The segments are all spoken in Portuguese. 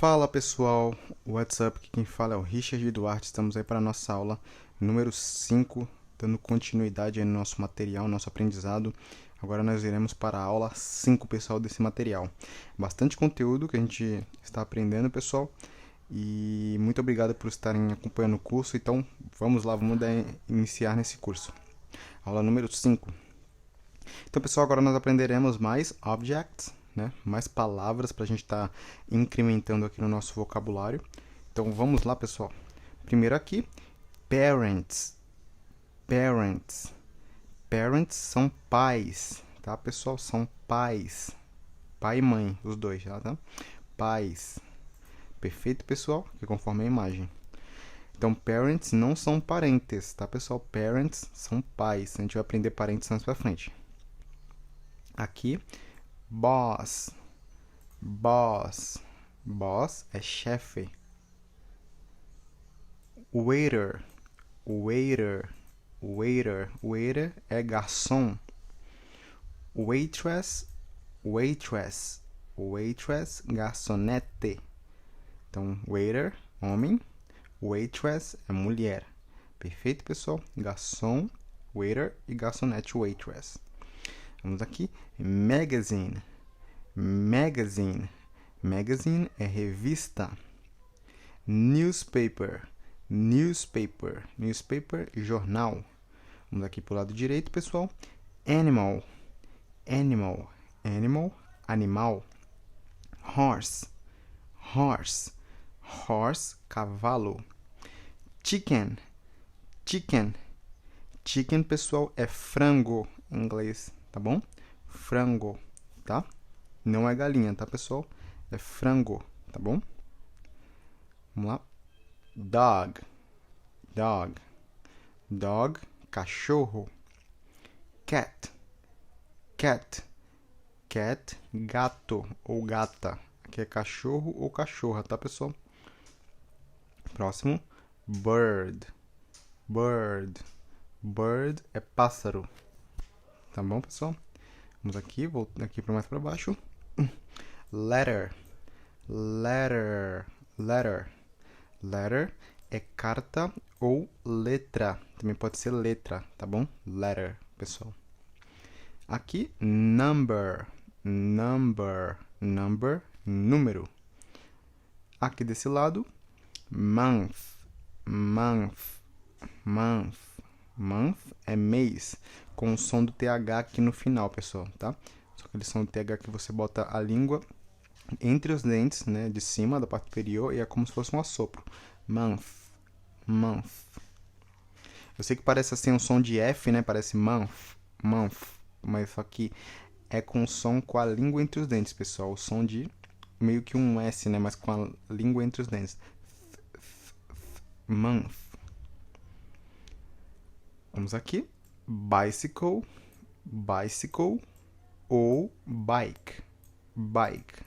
Fala pessoal, what's up? Aqui quem fala é o Richard Duarte. Estamos aí para a nossa aula número 5, dando continuidade aí no nosso material, nosso aprendizado. Agora nós iremos para a aula 5, pessoal, desse material. Bastante conteúdo que a gente está aprendendo, pessoal. E muito obrigado por estarem acompanhando o curso. Então vamos lá, iniciar nesse curso. Aula número 5. Então, pessoal, agora nós aprenderemos mais objects, né? Mais palavras para a gente estar incrementando aqui no nosso vocabulário. Então, vamos lá, pessoal. Primeiro aqui, parents. Parents. Parents são pais, tá, pessoal? São pais. Pai e mãe, os dois, tá? Pais. Perfeito, pessoal? Que conforme a imagem. Então, parents não são parentes, tá, pessoal? Parents são pais. A gente vai aprender parentes mais pra frente. Aqui, boss. Boss. Boss é chefe. Waiter. Waiter. Waiter. Waiter é garçom. Waitress. Waitress. Waitress, garçonete. Então, waiter, homem. Waitress é mulher. Perfeito, pessoal? Garçom, waiter e garçonete, waitress. Vamos aqui. Magazine. Magazine. Magazine é revista. Newspaper. Newspaper. Newspaper, jornal. Vamos aqui para o lado direito, pessoal. Animal. Animal. Animal, animal. Horse. Horse. Horse, cavalo. Chicken. Chicken. Chicken, pessoal, é frango em inglês, tá bom? Frango, tá? Não é galinha, tá, pessoal? É frango, tá bom? Vamos lá. Dog. Dog. Dog, cachorro. Cat. Cat. Cat, gato ou gata. Aqui é cachorro ou cachorra, tá, pessoal? Próximo. Bird. Bird. Bird é pássaro. Tá bom, pessoal? Vamos aqui, voltando aqui para mais para baixo. Letter. Letter. Letter. Letter é carta ou letra. Também pode ser letra, tá bom? Letter, pessoal. Aqui, number. Number. Number, número. Aqui desse lado, month. Month. Month. Month é mês, com o som do TH aqui no final, pessoal, tá? Só aquele som do TH que você bota a língua entre os dentes, né, de cima, da parte superior, e é como se fosse um assopro. Month. Month. Eu sei que parece assim um som de F, né? Parece month. Month. Mas só que é com o som com a língua entre os dentes, pessoal. O som de meio que um S, né? Mas com a língua entre os dentes. Month. Vamos aqui. Bicycle. Bicycle ou bike. Bike.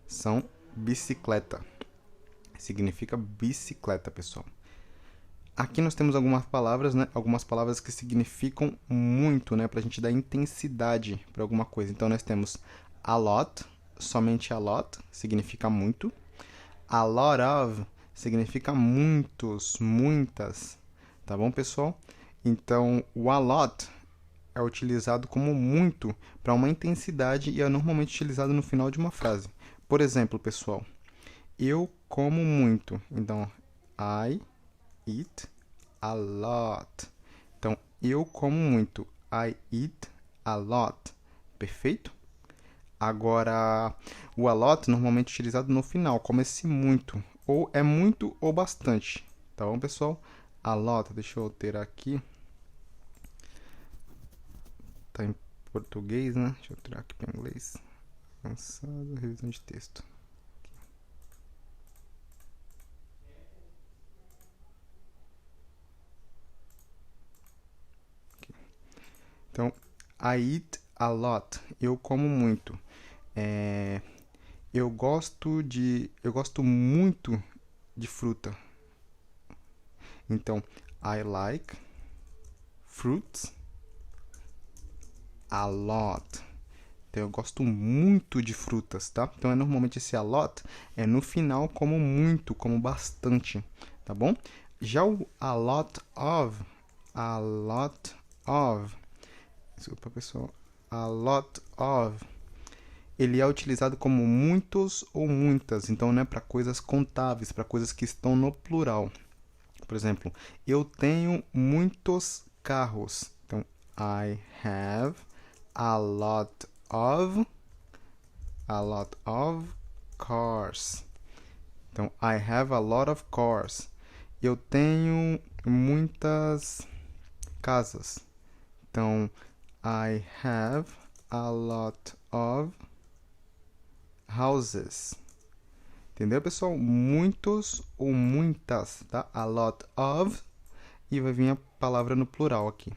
São bicicleta. Significa bicicleta, pessoal. Aqui nós temos algumas palavras, né? Algumas palavras que significam muito, né? Pra gente dar intensidade para alguma coisa. Então, nós temos a lot, somente a lot, significa muito. A lot of significa muitos, muitas. Tá bom, pessoal? Então, o a lot é utilizado como muito para uma intensidade e é normalmente utilizado no final de uma frase. Por exemplo, pessoal, eu como muito. Então, I eat a lot. Então, eu como muito. I eat a lot. Perfeito? Agora, o a lot normalmente é utilizado no final, como esse muito. Ou é muito ou bastante. Tá bom, pessoal? A lot, deixa eu alterar aqui. Tá em português, né? Deixa eu alterar aqui para inglês. Avançado, revisão de texto. Então, I eat a lot. Eu como muito. Eu gosto muito de fruta. Então, I like fruits a lot. Então, eu gosto muito de frutas, tá? Então, normalmente esse a lot é no final como muito, como bastante, tá bom? Já o a lot of, desculpa pessoal, a lot of, ele é utilizado como muitos ou muitas, então não é para coisas contáveis, para coisas que estão no plural. Por exemplo, eu tenho muitos carros. Então, I have a lot of cars. Então, I have a lot of cars. Eu tenho muitas casas. Então, I have a lot of houses. Entendeu, pessoal? Muitos ou muitas, tá? A lot of e vai vir a palavra no plural aqui.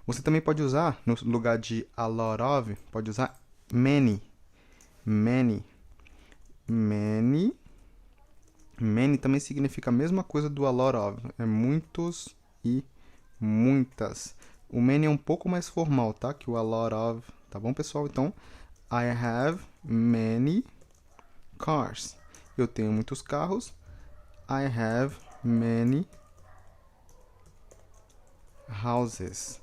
Você também pode usar, no lugar de a lot of, pode usar many. Many. Many. Many também significa a mesma coisa do a lot of. É muitos e muitas. O many é um pouco mais formal, tá? Que o a lot of. Tá bom, pessoal? Então, I have many cars. Eu tenho muitos carros. I have many houses.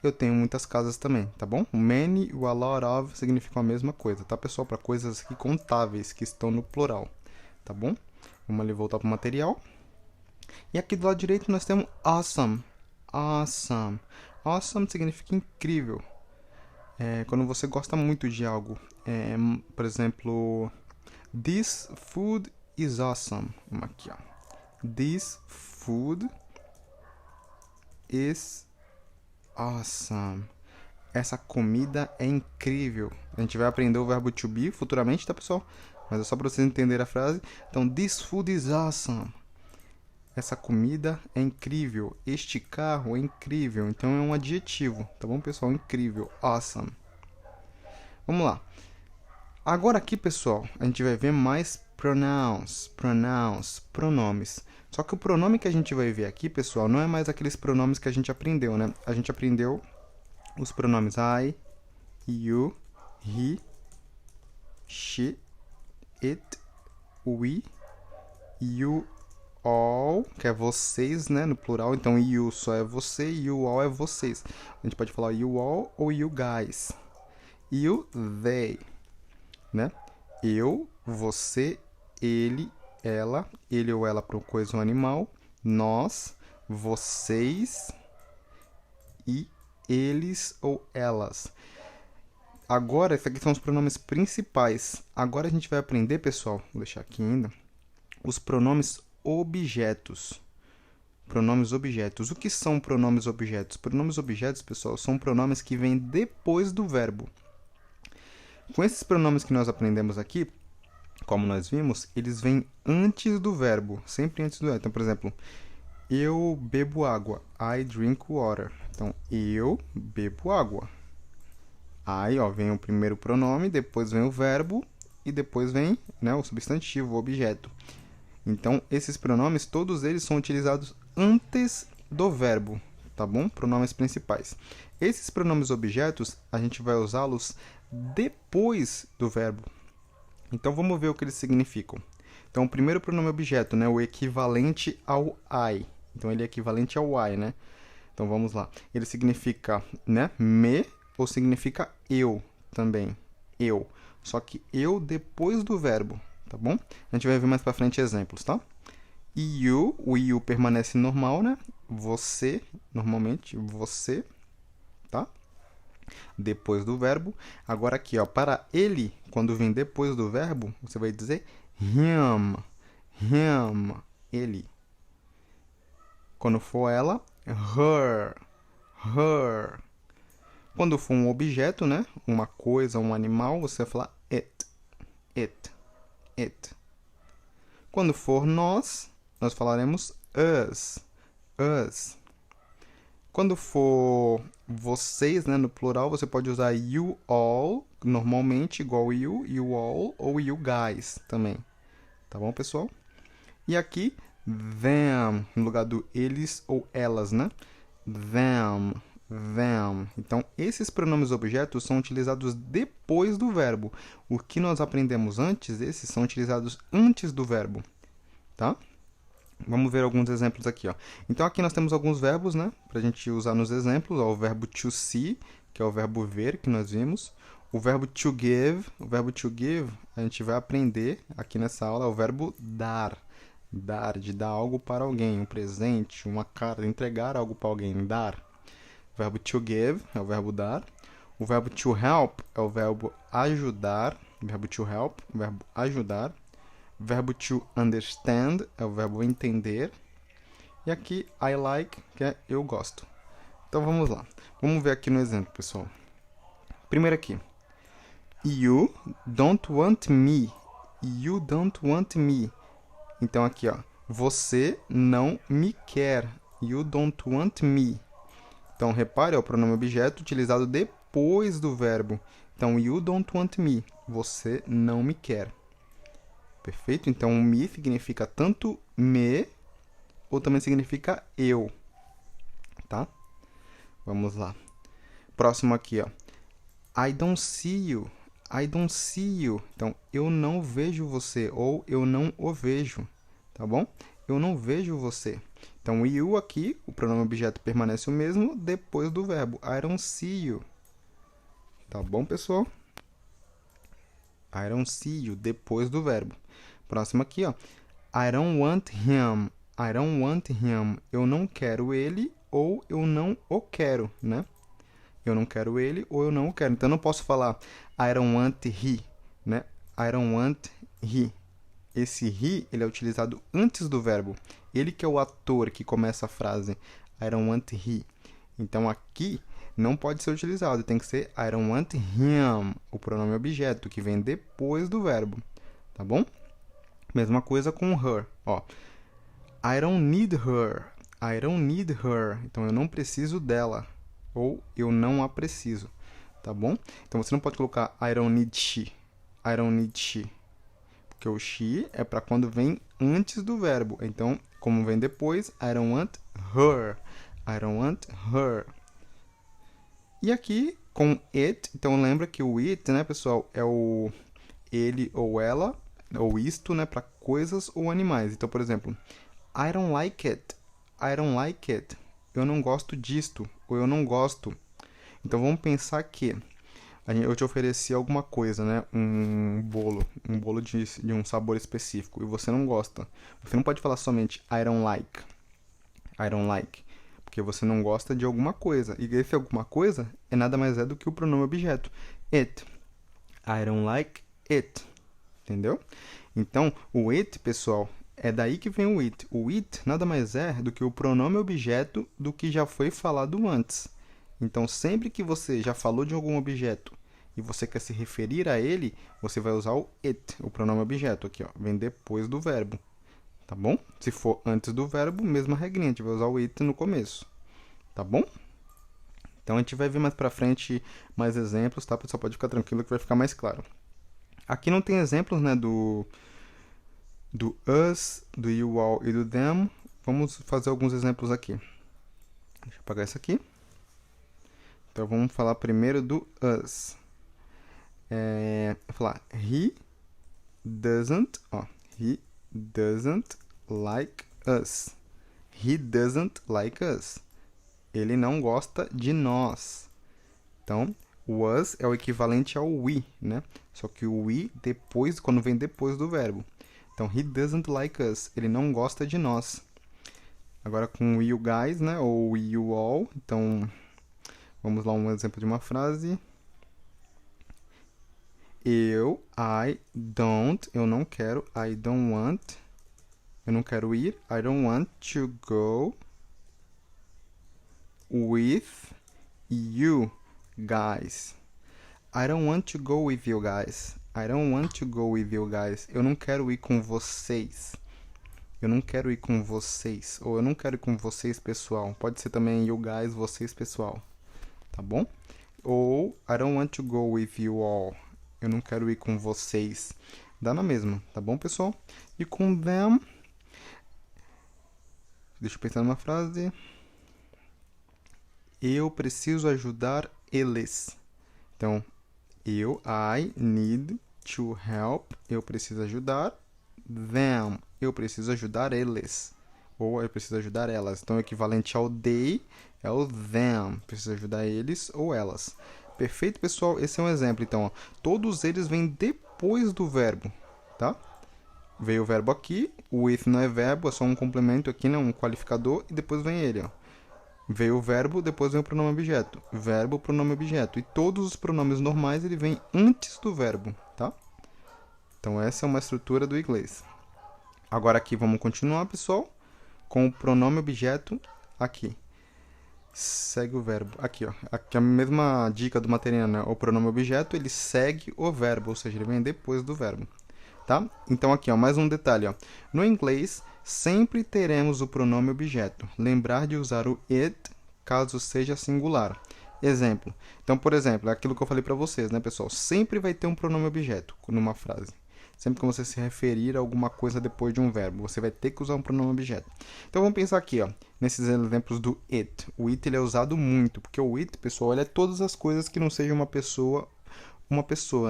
Eu tenho muitas casas também, tá bom? O many e o a lot of significam a mesma coisa, tá, pessoal? Para coisas aqui contáveis, que estão no plural, tá bom? Vamos ali voltar para o material. E aqui do lado direito nós temos awesome. Awesome. Awesome significa incrível. Quando você gosta muito de algo. Por exemplo, this food is awesome. Vamos aqui, ó. This food is awesome. Essa comida é incrível. A gente vai aprender o verbo to be futuramente, tá, pessoal? Mas é só para vocês entenderem a frase. Então, this food is awesome. Essa comida é incrível. Este carro é incrível. Então, é um adjetivo, tá bom, pessoal? Incrível. Awesome. Vamos lá. Agora aqui, pessoal, a gente vai ver mais pronomes, pronomes. Só que o pronome que a gente vai ver aqui, pessoal, não é mais aqueles pronomes que a gente aprendeu, né? A gente aprendeu os pronomes I, you, he, she, it, we, you, all, que é vocês, né, no plural. Então, you só é você, you all é vocês. A gente pode falar you all ou you guys. You, they, né? Eu, você, ele, ela, ele ou ela para coisa ou animal, nós, vocês e eles ou elas. Agora, esses aqui são os pronomes principais. Agora a gente vai aprender, pessoal, vou deixar aqui ainda, os pronomes objetos. Pronomes objetos. O que são pronomes objetos? Pronomes objetos, pessoal, são pronomes que vêm depois do verbo. Com esses pronomes que nós aprendemos aqui, como nós vimos, eles vêm antes do verbo, sempre antes do verbo. Então, por exemplo, eu bebo água. I drink water. Então, eu bebo água. Aí, ó, vem o primeiro pronome, depois vem o verbo e depois vem, né, o substantivo, o objeto. Então, esses pronomes, todos eles são utilizados antes do verbo, tá bom? Pronomes principais. Esses pronomes objetos, a gente vai usá-los depois do verbo. Então, vamos ver o que eles significam. Então, o primeiro pronome objeto, né, o equivalente ao I. Então, ele é equivalente ao I, né? Então, vamos lá. Ele significa, né, me ou significa eu também. Eu. Só que eu depois do verbo, tá bom? A gente vai ver mais pra frente exemplos, tá? You, o you permanece normal, né? Você, normalmente, você, tá? Depois do verbo. Agora aqui, ó, para ele, quando vem depois do verbo, você vai dizer him, ele. Quando for ela, her. Quando for um objeto, né, uma coisa, um animal, você vai falar it. Quando for nós falaremos us. Quando for vocês, né, no plural, você pode usar you all, normalmente igual you all, ou you guys também. Tá bom, pessoal? E aqui, them, no lugar do eles ou elas, né? Them, them. Então, esses pronomes objetos são utilizados depois do verbo. O que nós aprendemos antes, esses são utilizados antes do verbo, tá? Vamos ver alguns exemplos aqui, ó. Então, aqui nós temos alguns verbos, né? Para a gente usar nos exemplos, ó, o verbo to see, que é o verbo ver, que nós vimos. O verbo to give, a gente vai aprender aqui nessa aula, é o verbo dar. Dar, de dar algo para alguém, um presente, uma carta, entregar algo para alguém, dar. O verbo to give é o verbo dar. O verbo to help é o verbo ajudar. Verbo to help, verbo ajudar. Verbo to understand é o verbo entender. E aqui, I like, que é eu gosto. Então, vamos lá. Vamos ver aqui no exemplo, pessoal. Primeiro aqui. You don't want me. You don't want me. Então, aqui, ó. Você não me quer. You don't want me. Então, repare, é o pronome objeto utilizado depois do verbo. Então, you don't want me. Você não me quer. Perfeito? Então, me significa tanto me, ou também significa eu. Tá? Vamos lá. Próximo aqui, ó. I don't see you. I don't see you. Então, eu não vejo você, ou eu não o vejo. Tá bom? Eu não vejo você. Então, you aqui, o pronome objeto permanece o mesmo depois do verbo. I don't see you. Tá bom, pessoal? I don't see you, depois do verbo. Próximo aqui, ó. I don't want him. I don't want him. Eu não quero ele ou eu não o quero, né? Eu não quero ele ou eu não o quero. Então, eu não posso falar I don't want he, né? I don't want he. Esse he, ele é utilizado antes do verbo. Ele que é o ator que começa a frase. I don't want he. Então, aqui não pode ser utilizado. Tem que ser I don't want him. O pronome objeto, que vem depois do verbo. Tá bom? Mesma coisa com her. Ó. I don't need her. I don't need her. Então, eu não preciso dela. Ou eu não a preciso. Tá bom? Então, você não pode colocar I don't need she. I don't need she. Porque o she é para quando vem antes do verbo. Então, como vem depois, I don't want her. I don't want her. E aqui, com it, então lembra que o it, né, pessoal, é o ele ou ela, ou isto, né, para coisas ou animais. Então, por exemplo, I don't like it. I don't like it. Eu não gosto disto, ou eu não gosto. Então, vamos pensar que eu te ofereci alguma coisa, né? Um bolo de um sabor específico, e você não gosta. Você não pode falar somente I don't like. I don't like. Porque você não gosta de alguma coisa. E esse alguma coisa é nada mais é do que o pronome objeto. It. I don't like it. Entendeu? Então, o it, pessoal, é daí que vem o it. O it nada mais é do que o pronome objeto do que já foi falado antes. Então, sempre que você já falou de algum objeto e você quer se referir a ele, você vai usar o it, o pronome objeto aqui, ó, vem depois do verbo, tá bom? Se for antes do verbo, mesma regrinha, a gente vai usar o it no começo, tá bom? Então, a gente vai ver mais pra frente mais exemplos, tá? Pessoal, pode ficar tranquilo que vai ficar mais claro. Aqui não tem exemplos, né, do us, do you all e do them. Vamos fazer alguns exemplos aqui. Deixa eu apagar isso aqui. Então, vamos falar primeiro do us. Vou falar, he doesn't like us. He doesn't like us. Ele não gosta de nós. Então, o us é o equivalente ao we, né? Só que o we, quando vem depois do verbo. Então, he doesn't like us. Ele não gosta de nós. Agora, com you guys, né? Ou you all. Então, vamos lá, um exemplo de uma frase. Eu não quero, I don't want, eu não quero ir, I don't want to go with you guys. I don't want to go with you guys. I don't want to go with you guys. Eu não quero ir com vocês. Eu não quero ir com vocês. Ou eu não quero ir com vocês, pessoal. Pode ser também you guys, vocês, pessoal. Tá bom? Ou I don't want to go with you all. Eu não quero ir com vocês. Dá na mesma, tá bom, pessoal? E com them... Deixa eu pensar numa frase. Eu preciso ajudar eles. Então, I need to help. Eu preciso ajudar them. Eu preciso ajudar eles. Ou eu preciso ajudar elas. Então, o equivalente ao they é o them. Preciso ajudar eles ou elas. Perfeito, pessoal? Esse é um exemplo. Então, ó, todos eles vêm depois do verbo, tá? Veio o verbo aqui. O with não é verbo, é só um complemento aqui, né? Um qualificador. E depois vem ele, ó. Veio o verbo, depois vem o pronome objeto. Verbo, pronome objeto. E todos os pronomes normais, ele vem antes do verbo, tá? Então, essa é uma estrutura do inglês. Agora aqui, vamos continuar, pessoal, com o pronome objeto aqui. Segue o verbo. Aqui, ó. Aqui é a mesma dica do material, né? O pronome objeto, ele segue o verbo, ou seja, ele vem depois do verbo, tá? Então, aqui, ó, mais um detalhe, ó. No inglês, sempre teremos o pronome objeto. Lembrar de usar o it, caso seja singular. Exemplo. Então, por exemplo, é aquilo que eu falei para vocês, né, pessoal? Sempre vai ter um pronome objeto numa frase. Sempre que você se referir a alguma coisa depois de um verbo, você vai ter que usar um pronome objeto. Então, vamos pensar aqui, ó, nesses exemplos do it. O it ele é usado muito, porque o it, pessoal, ele é todas as coisas que não sejam uma pessoa,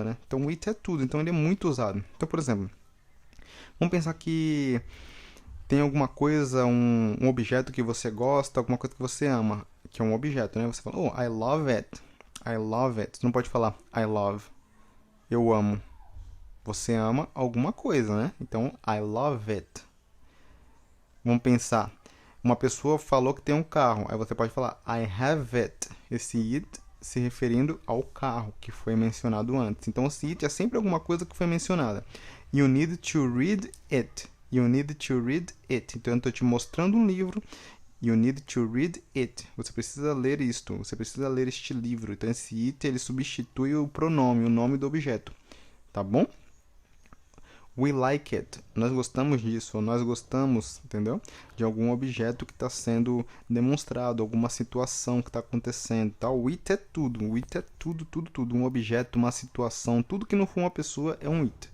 né? Então, o it é tudo, então ele é muito usado. Então, por exemplo, vamos pensar que tem alguma coisa, um objeto que você gosta, alguma coisa que você ama, que é um objeto, né? Você fala, oh, I love it. I love it. Você não pode falar I love. Eu amo. Você ama alguma coisa, né? Então, I love it. Vamos pensar. Uma pessoa falou que tem um carro. Aí você pode falar I have it. Esse it se referindo ao carro que foi mencionado antes. Então, esse it é sempre alguma coisa que foi mencionada. You need to read it. You need to read it. Então, eu estou te mostrando um livro. You need to read it. Você precisa ler isto. Você precisa ler este livro. Então, esse it, ele substitui o pronome, o nome do objeto. Tá bom? We like it. Nós gostamos disso. Ou nós gostamos, entendeu? De algum objeto que está sendo demonstrado. Alguma situação que está acontecendo. Tá? O it é tudo. O it é tudo, tudo, tudo. Um objeto, uma situação. Tudo que não for uma pessoa é um it.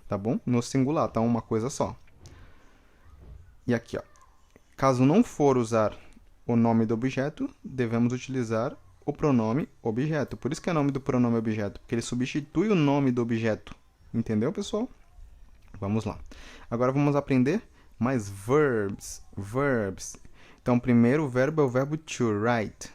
Tá bom? No singular, tá? Uma coisa só. E aqui, ó. Caso não for usar o nome do objeto, devemos utilizar o pronome objeto. Por isso que é o nome do pronome objeto, porque ele substitui o nome do objeto. Entendeu, pessoal? Vamos lá. Agora vamos aprender mais verbs. Verbs. Então, primeiro o verbo é o verbo to write.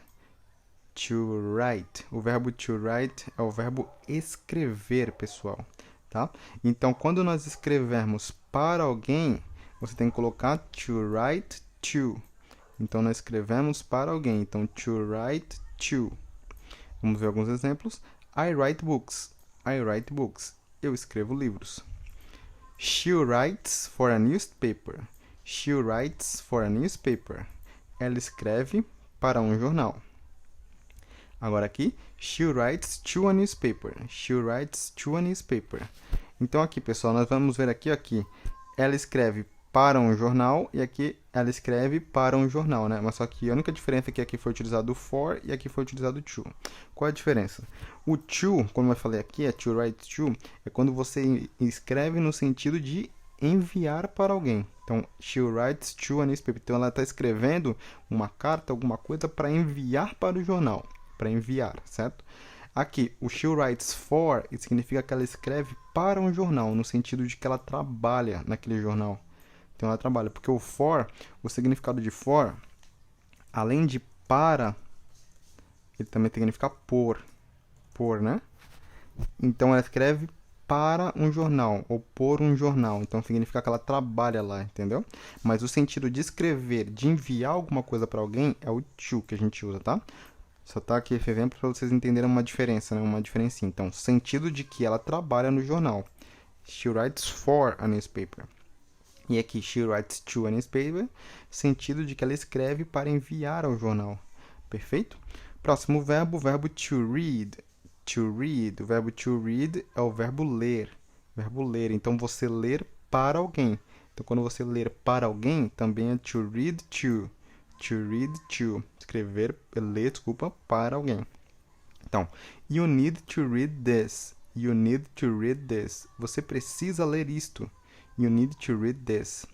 To write. O verbo to write é o verbo escrever, pessoal. Tá? Então, quando nós escrevermos para alguém, você tem que colocar to write to. Então, nós escrevemos para alguém. Então, to write to. Vamos ver alguns exemplos. I write books. I write books. Eu escrevo livros. She writes for a newspaper. She writes for a newspaper. Ela escreve para um jornal. Agora aqui, she writes to a newspaper. She writes to a newspaper. Então aqui, pessoal, nós vamos ver aqui. Ela escreve para um jornal e aqui ela escreve para um jornal, né? Mas só que a única diferença é que aqui foi utilizado o for e aqui foi utilizado o to. Qual é a diferença? O to, como eu falei aqui, é to write to, é quando você escreve no sentido de enviar para alguém. Então, she writes to a newspaper. Então, ela está escrevendo uma carta, alguma coisa para enviar para o jornal. Para enviar, certo? Aqui, o she writes for significa que ela escreve para um jornal, no sentido de que ela trabalha naquele jornal. Então, ela trabalha. Porque o for, o significado de for, além de para, ele também significa por. Por, né? Então, ela escreve para um jornal, ou por um jornal. Então, significa que ela trabalha lá, entendeu? Mas o sentido de escrever, de enviar alguma coisa para alguém, é o to que a gente usa, tá? Só tá aqui esse exemplo para vocês entenderem uma diferença, né? Uma diferença. Então, sentido de que ela trabalha no jornal. She writes for a newspaper. E aqui, she writes to a newspaper, sentido de que ela escreve para enviar ao jornal. Perfeito? Próximo verbo, o verbo to read. To read. O verbo to read é o verbo ler. Verbo ler. Então, você ler para alguém. Então, quando você ler para alguém, também é to read to. To read to. Escrever, ler, desculpa, para alguém. Então, you need to read this. You need to read this. Você precisa ler isto. You need to read this.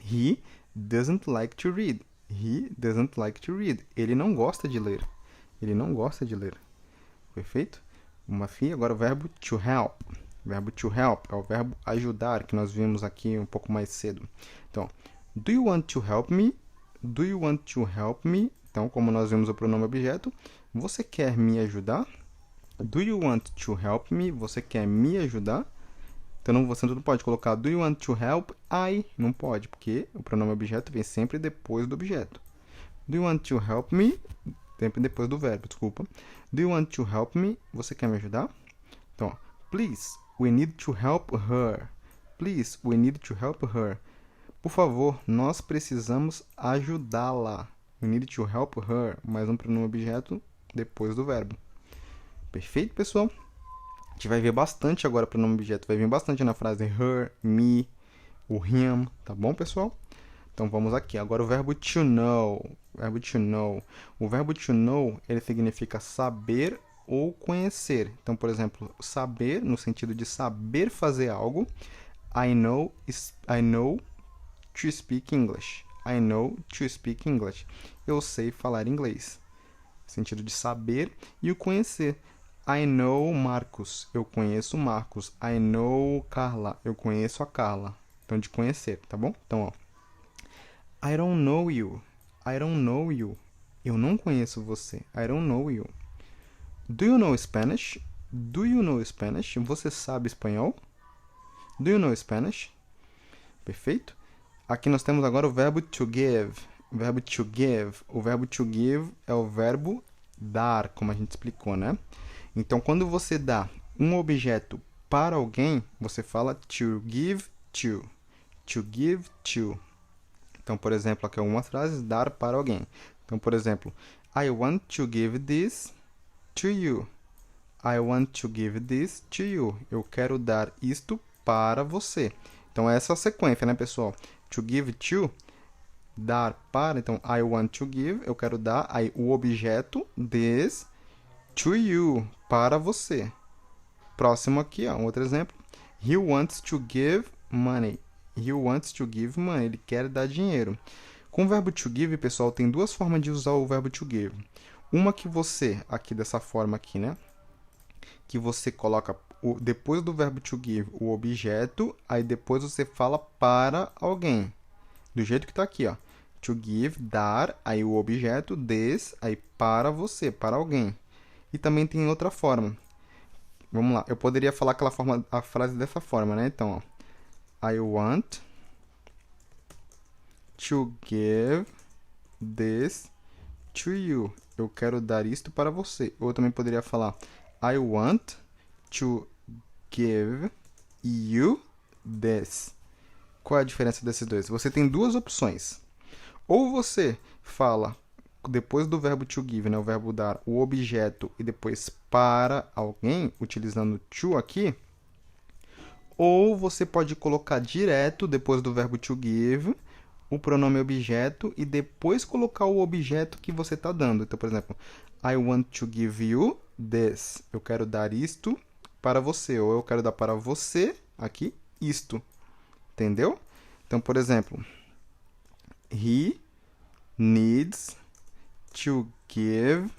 He doesn't like to read. He doesn't like to read. Ele não gosta de ler. Ele não gosta de ler. Perfeito? Uma FI. Agora o verbo to help. O verbo to help é o verbo ajudar, que nós vimos aqui um pouco mais cedo. Então, do you want to help me? Do you want to help me? Então, como nós vimos o pronome objeto, você quer me ajudar? Do you want to help me? Você quer me ajudar? Então, você não pode colocar do you want to help I? Não pode, porque o pronome objeto vem sempre depois do objeto. Do you want to help me? Sempre depois do verbo, desculpa. Do you want to help me? Você quer me ajudar? Então, please, we need to help her. Please, we need to help her. Por favor, nós precisamos ajudá-la. We need to help her. Mais um pronome objeto depois do verbo. Perfeito, pessoal? A gente vai ver bastante agora pronome objeto. Vai vir bastante na frase her, me, o him. Tá bom, pessoal? Então, vamos aqui. Agora, o verbo to know. O verbo to know. O verbo to know, ele significa saber ou conhecer. Então, por exemplo, saber, no sentido de saber fazer algo. I know to speak English. I know to speak English. Eu sei falar inglês. Sentido de saber e o conhecer. I know Marcos. Eu conheço Marcos. I know Carla. Eu conheço a Carla. Então, de conhecer, tá bom? Então, ó. I don't know you. I don't know you. Eu não conheço você. I don't know you. Do you know Spanish? Do you know Spanish? Você sabe espanhol? Do you know Spanish? Perfeito? Aqui nós temos agora o verbo to give. O verbo to give. O verbo to give é o verbo dar, como a gente explicou, né? Então, quando você dá um objeto para alguém, você fala to give to. To give to. Então, por exemplo, aqui algumas frases, dar para alguém. Então, por exemplo, I want to give this to you. I want to give this to you. Eu quero dar isto para você. Então, essa é a sequência, né, pessoal? To give to, dar para. Então, I want to give, eu quero dar aí o objeto this to you, para você. Próximo aqui, ó, um outro exemplo. He wants to give money. He wants to give money. Ele quer dar dinheiro. Com o verbo to give, pessoal, tem duas formas de usar o verbo to give. Uma que você, aqui dessa forma aqui, né? Que você coloca depois do verbo to give o objeto, aí depois você fala para alguém. Do jeito que está aqui, ó. To give, dar, aí o objeto, this, aí para você, para alguém. E também tem outra forma. Vamos lá, eu poderia falar aquela forma, a frase dessa forma, né? Então, ó. I want to give this to you. Eu quero dar isto para você. Ou eu também poderia falar I want to give you this. Qual é a diferença desses dois? Você tem duas opções. Ou você fala, depois do verbo to give, né, o verbo dar, o objeto e depois para alguém, utilizando to aqui. Ou você pode colocar direto, depois do verbo to give, o pronome objeto e depois colocar o objeto que você está dando. Então, por exemplo, I want to give you this. Eu quero dar isto para você. Ou eu quero dar para você, aqui, isto. Entendeu? Então, por exemplo, he needs to give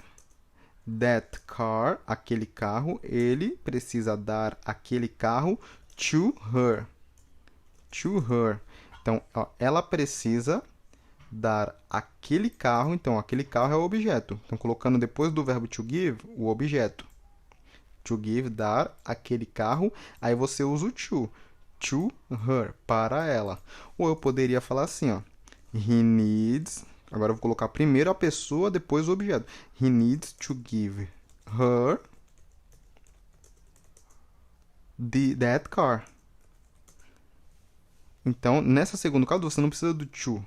that car, aquele carro. Ele precisa dar aquele carro to her. To her. Então, ó, ela precisa dar aquele carro. Então, aquele carro é o objeto. Então, colocando depois do verbo to give, o objeto. To give, dar aquele carro. Aí você usa o to. To her, para ela. Ou eu poderia falar assim, ó. He needs... Agora eu vou colocar primeiro a pessoa, depois o objeto. He needs to give her that car. Então, nessa segunda caso, você não precisa do to.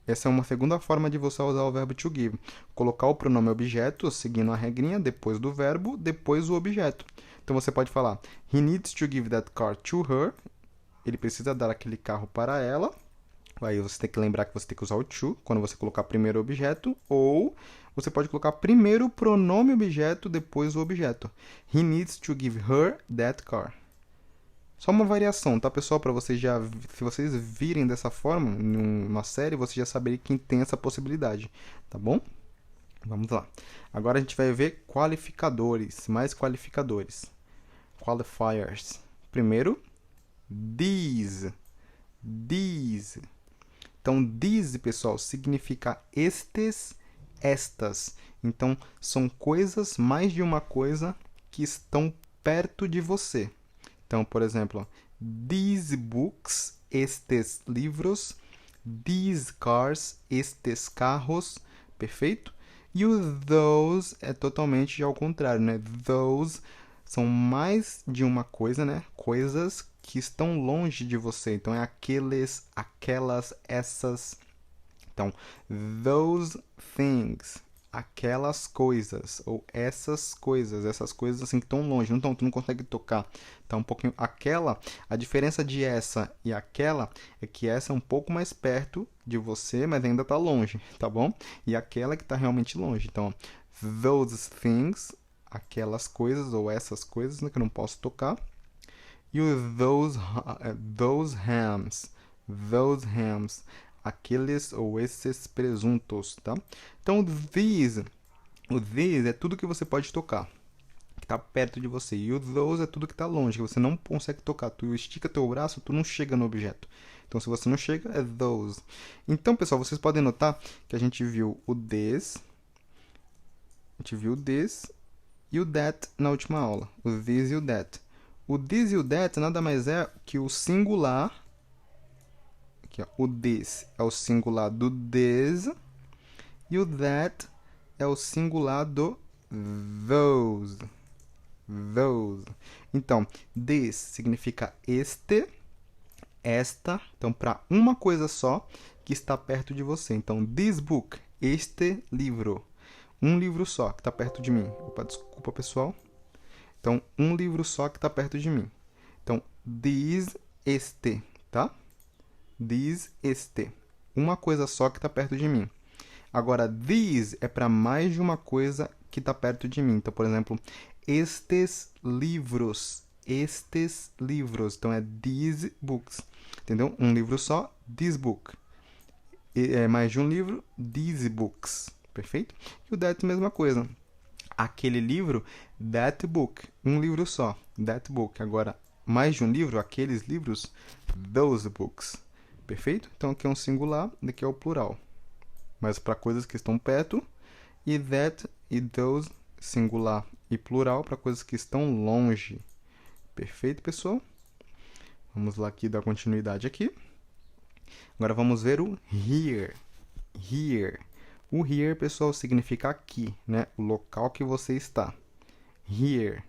Essa é uma segunda forma de você usar o verbo to give. Colocar o pronome objeto, seguindo a regrinha, depois do verbo, depois o objeto. Então, você pode falar, he needs to give that car to her. Ele precisa dar aquele carro para ela. Aí você tem que lembrar que você tem que usar o to quando você colocar primeiro o objeto. Ou você pode colocar primeiro o pronome objeto, depois o objeto. He needs to give her that car. Só uma variação, tá, pessoal? Para vocês se vocês virem dessa forma numa série, vocês já saberem que tem essa possibilidade, tá bom? Vamos lá. Agora a gente vai ver qualificadores, mais qualificadores. Qualifiers. Primeiro, these. These. Então, these, pessoal, significa estes, estas. Então, são coisas, mais de uma coisa, que estão perto de você. Então, por exemplo, these books, estes livros. These cars, estes carros. Perfeito? E o those é totalmente ao contrário, né? Those são mais de uma coisa, né? Coisas que estão longe de você. Então, é aqueles, aquelas, essas. Então, those things, aquelas coisas, ou essas coisas assim que estão longe, então tu não consegue tocar. Tá um pouquinho aquela, a diferença de essa e aquela é que essa é um pouco mais perto de você, mas ainda tá longe, tá bom? E aquela que tá realmente longe. Então, those things, aquelas coisas ou essas coisas, né, que eu não posso tocar. E o those hams, aqueles ou esses presuntos, tá? Então, o these é tudo que você pode tocar, que está perto de você. E o those é tudo que está longe, que você não consegue tocar. Tu estica teu braço, tu não chega no objeto. Então, se você não chega, é those. Então, pessoal, vocês podem notar que a gente viu o this, e o that na última aula. O this e o that. O this e o that nada mais é que o singular. Aqui, ó, o this é o singular do this e o that é o singular do those. Those. Então, this significa este, esta. Então, para uma coisa só que está perto de você. Então, this book, este livro. Um livro só que está perto de mim. Opa, desculpa, pessoal. Então, um livro só que está perto de mim. Então, this, este, tá? This, este. Uma coisa só que está perto de mim. Agora, these é para mais de uma coisa que está perto de mim. Então, por exemplo, estes livros. Estes livros. Então, é these books. Entendeu? Um livro só, this book. É mais de um livro, these books. Perfeito? E o that, mesma coisa. Aquele livro, that book. Um livro só, that book. Agora, mais de um livro, aqueles livros, those books. Perfeito? Então, aqui é um singular, daqui é o plural. Mas para coisas que estão perto, e that e those, singular e plural, para coisas que estão longe. Perfeito, pessoal? Vamos lá aqui dar continuidade aqui. Agora vamos ver o here. Here. O here, pessoal, significa aqui, né? O local que você está. Here.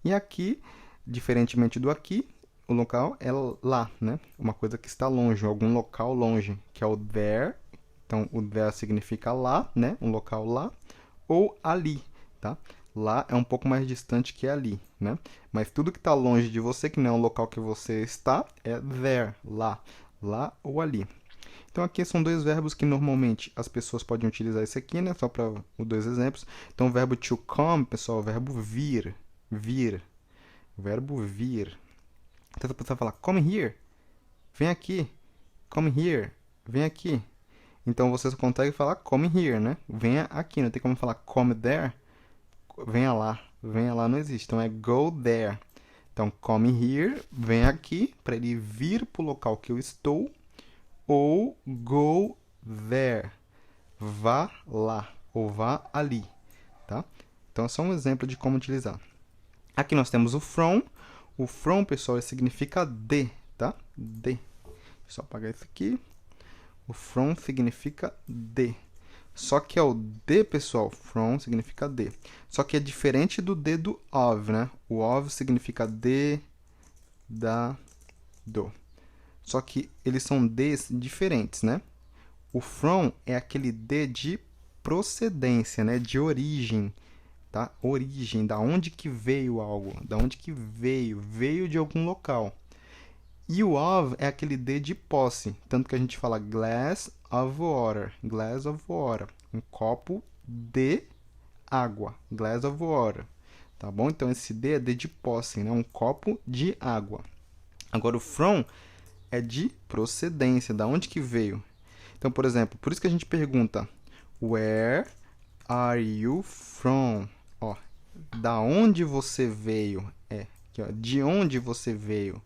E aqui, diferentemente do aqui, o local é lá, né? Uma coisa que está longe, algum local longe, que é o there. Então, o there significa lá, né? Um local lá. Ou ali, tá? Lá é um pouco mais distante que ali, né? Mas tudo que está longe de você, que não é o local que você está, é there, lá. Lá ou ali. Então, aqui são dois verbos que normalmente as pessoas podem utilizar esse aqui, né? Só para os dois exemplos. Então, o verbo to come, pessoal, o verbo vir. Vir. O verbo vir. Então, a pessoa fala, come here. Vem aqui. Come here. Vem aqui. Então, você só consegue falar come here, né? Venha aqui. Não tem como falar come there. Venha lá. Venha lá não existe. Então, é go there. Então, come here. Vem aqui. Para ele vir para o local que eu estou. Ou go there. Vá lá. Ou vá ali. Tá? Então, é só um exemplo de como utilizar. Aqui nós temos o from. O from, pessoal, significa de. Tá? De. Deixa eu apagar isso aqui. O from significa de. Só que é o de, pessoal. From significa de. Só que é diferente do de do of, né? O of significa de, da, do. Só que eles são Ds diferentes, né? O from é aquele D de procedência, né? De origem, tá? Origem, da onde que veio algo, da onde que veio de algum local. E o of é aquele D de posse, tanto que a gente fala glass of water, um copo de água, glass of water, tá bom? Então, esse D é D de posse, né? Um copo de água. Agora, o from é de procedência, da onde que veio. Então, por exemplo, por isso que a gente pergunta Where are you from? Ó, da onde você veio? Aqui, ó, de onde você veio?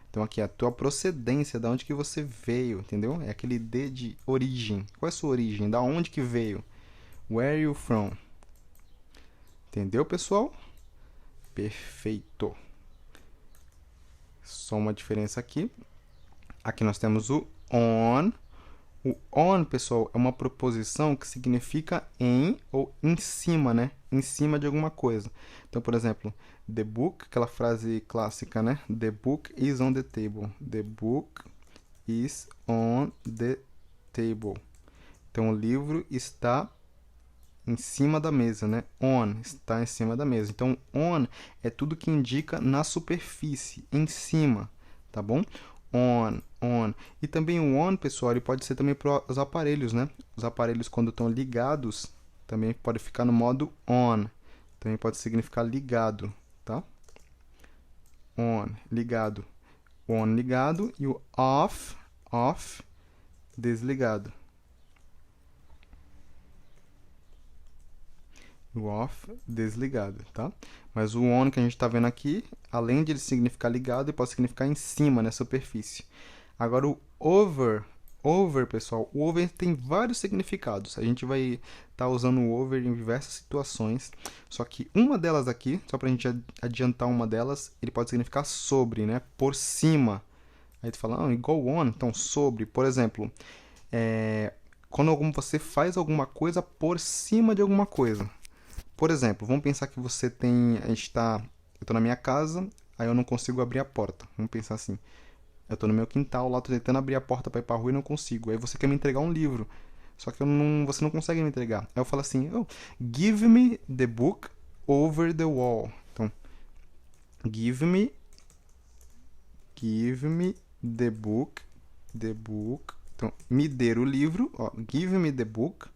Então, aqui, a tua procedência, da onde que você veio, entendeu? É aquele D de origem. Qual é a sua origem? Da onde que veio? Where are you from? Entendeu, pessoal? Perfeito. Só uma diferença aqui. Aqui nós temos o on. O on, pessoal, é uma preposição que significa em ou em cima, né? Em cima de alguma coisa. Então, por exemplo, the book, aquela frase clássica, né? The book is on the table. The book is on the table. Então, o livro está em cima da mesa, né? On, está em cima da mesa. Então, on é tudo que indica na superfície, em cima, tá bom? On. E também o on, pessoal, ele pode ser também para os aparelhos, né? Os aparelhos, quando estão ligados, também pode ficar no modo on. Também pode significar ligado, tá? On, ligado. O on, ligado. E o off, desligado. O off, desligado, tá? Mas o on que a gente está vendo aqui, além de ele significar ligado, ele pode significar em cima, na superfície. Agora o over, pessoal, o over tem vários significados. A gente vai estar usando o over em diversas situações. Só que uma delas aqui, só para a gente adiantar uma delas, ele pode significar sobre, né? Por cima. Aí tu fala, igual on, então sobre. Por exemplo, quando você faz alguma coisa por cima de alguma coisa. Por exemplo, vamos pensar que você tem... eu estou na minha casa, aí eu não consigo abrir a porta. Vamos pensar assim. Eu estou no meu quintal, lá estou tentando abrir a porta para ir para a rua e não consigo. Aí você quer me entregar um livro, só que você não consegue me entregar. Aí eu falo assim, give me the book over the wall. Então, give me the book. Então, me dê o livro, give me the book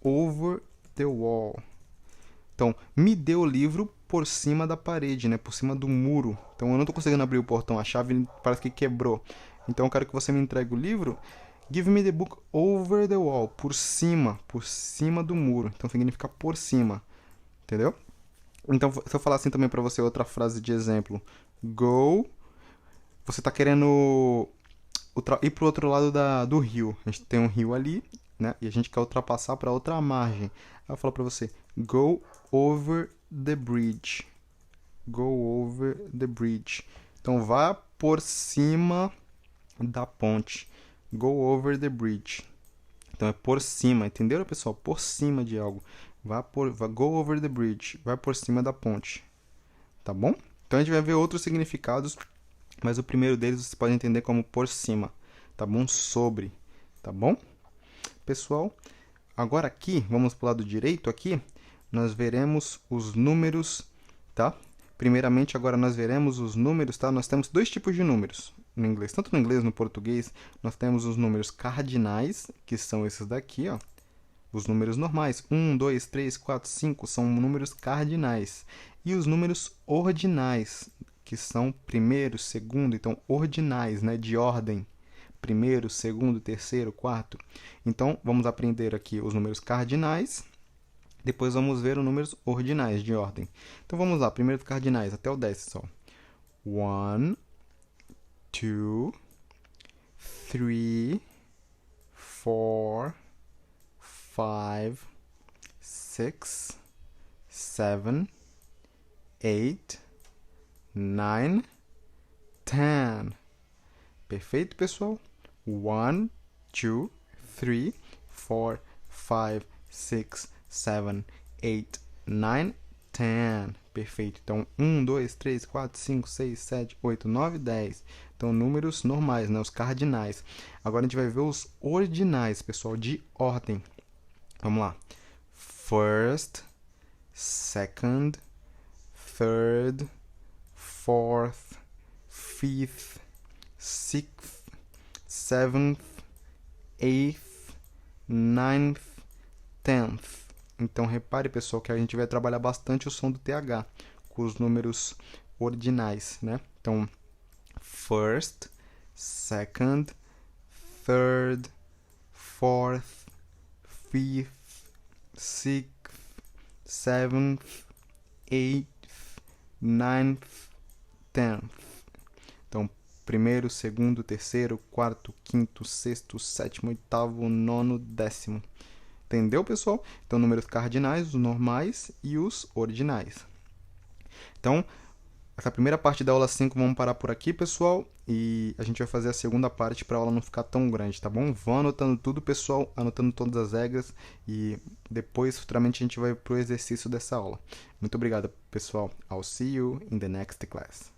over the wall. Então, me dê o livro por cima da parede, né? Por cima do muro. Então, eu não estou conseguindo abrir o portão. A chave parece que quebrou. Então, eu quero que você me entregue o livro. Give me the book over the wall. Por cima do muro. Então, significa por cima. Entendeu? Então, se eu falar assim também para você, outra frase de exemplo. Go. Você está querendo ir para o outro lado do rio. A gente tem um rio ali, né? E a gente quer ultrapassar para outra margem. Aí eu falo para você, go over the bridge. Go over the bridge. Então, vá por cima da ponte. Go over the bridge. Então, é por cima, entenderam, pessoal? Por cima de algo. Go over the bridge. Vai por cima da ponte. Tá bom? Então, a gente vai ver outros significados, mas o primeiro deles você pode entender como por cima. Tá bom? Sobre. Tá bom? Pessoal, agora aqui, vamos para o lado direito aqui, nós veremos os números, tá? Primeiramente, agora nós veremos os números, tá? Nós temos dois tipos de números no inglês. Tanto no inglês, no português, nós temos os números cardinais, que são esses daqui, ó. Os números normais, 1, 2, 3, 4, 5, são números cardinais. E os números ordinais, que são primeiro, segundo, então ordinais, né? De ordem. Primeiro, segundo, terceiro, quarto. Então, vamos aprender aqui os números cardinais. Depois vamos ver os números ordinais de ordem. Então, vamos lá. Primeiro cardinais, até o 10, pessoal. 1, 2, 3, 4, 5, 6, 7, 8, 9, 10. Perfeito, pessoal? 1, 2, 3, 4, 5, 6, 7, 8, 9, 10. Perfeito. Então, 1, 2, 3, 4, 5, 6, 7, 8, 9, 10. Então, números normais, né? Os cardinais. Agora, a gente vai ver os ordinais, pessoal, de ordem. Vamos lá. First, second, third, fourth, fifth, sixth, seventh, eighth, ninth, tenth. Então, repare, pessoal, que a gente vai trabalhar bastante o som do TH. com os números ordinais, né? Então, first, second, third, fourth, fifth, sixth, seventh, eighth, ninth, tenth. Então, primeiro, segundo, terceiro, quarto, quinto, sexto, sétimo, oitavo, nono, décimo. Entendeu, pessoal? Então, números cardinais, os normais e os ordinais. Então, essa primeira parte da aula 5 vamos parar por aqui, pessoal, e a gente vai fazer a segunda parte para a aula não ficar tão grande, tá bom? Vão anotando tudo, pessoal, anotando todas as regras e depois, futuramente, a gente vai para o exercício dessa aula. Muito obrigado, pessoal. I'll see you in the next class.